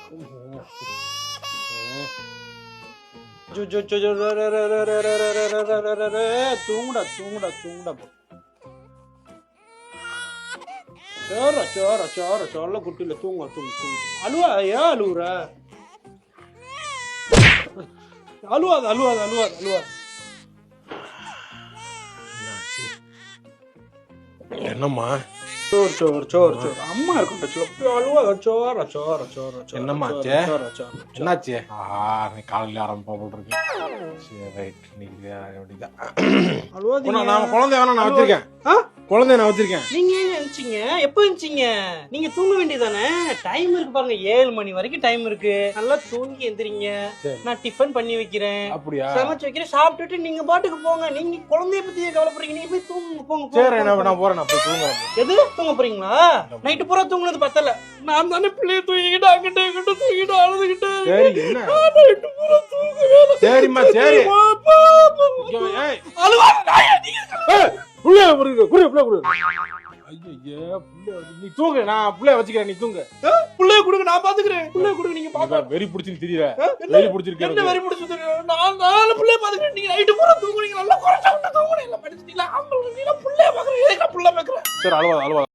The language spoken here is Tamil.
தூங்குடா தூங்குடா தூங்குடா. சோற சோற சோற சொல்ல குட்டில தூங்க தூங்கு தூங்கு. அழுவா ஏன் அழுவுற? அழுவாது அழுவாது அழுவாது அழுவாது. என்னம்மா? சோறு சோறு சோறு சோறு. அம்மா இருக்கும் அழுவாத. சோற சோற சோற சோறு. என்னம்மா சோறு சோறு. என்னாச்சு? ஆஹா, நீ காலையில ஆரம்பிப்பா போல் இருக்கு. சரி ரைட், நீங்க வேண்டியதான். அழுவாதீங்க. நான் குழந்தை வேணா நான் வச்சிருக்கேன். குழந்தைய நான் வச்சிருக்கேன். நீங்க ஏன் நினைச்சீங்க? எப்ப நினைச்சீங்க? நீங்க தூங்க வேண்டியதானே? டைம் இருக்கு பாருங்க, 7 மணி வரைக்கும் டைம் இருக்கு. நல்லா தூங்கி எந்திரிங்க. நான் டிஃபன் பண்ணி வைக்கிறேன். அப்படியா? சமைச்சு வைக்கிறேன். சாப்பிட்டுட்டு நீங்க பாட்டுக்கு போங்க. நீங்க குழந்தைய பத்தியே கவலைப்படுறீங்க. நீங்க போய் தூங்க போங்க. சரி, நான் போறேன். நான் போய் தூங்குறேன். எது தூங்க போறீங்களா? நைட்டு பூரா தூங்குனது பத்தல. நான் தானே பிள்ளைய தூங்கிட்டு அங்கிட்ட இங்கிட்ட தூங்கிட்டு அழுதுகிட்டு. சரி என்ன? நைட்டு பூரா தூங்கவே இல்ல. சரிம்மா சரி. ஏய் அழுவாத நாயே நீங்க. புள்ள புள்ள ஐயோ புள்ள நீ தூங்கு, நான் புள்ளைய வச்சுக்கிறேன், நீ தூங்கு. புள்ளைய கொடுங்க, நான் பாத்துக்கிறேன். புள்ளைய கொடுங்க, நீங்க பாக்க. வெறி பிடிச்சிருக்கு தெரியல. வெறி பிடிச்சிருக்கு. என்ன வெறி பிடிச்சது? நான் புள்ளைய பாத்துக்கிறேன். நீங்க நைட்டு பூரா தூங்குறீங்க. நல்லா குறைச்சா விட்டு தூங்குறீங்க. படிச்சிட்டீங்களா? ஆம்பளை நீங்க புள்ளைய பாக்குறீங்க. எதுக்கு புள்ள பாக்குறேன்? சரி அழுவாத அழுவாத.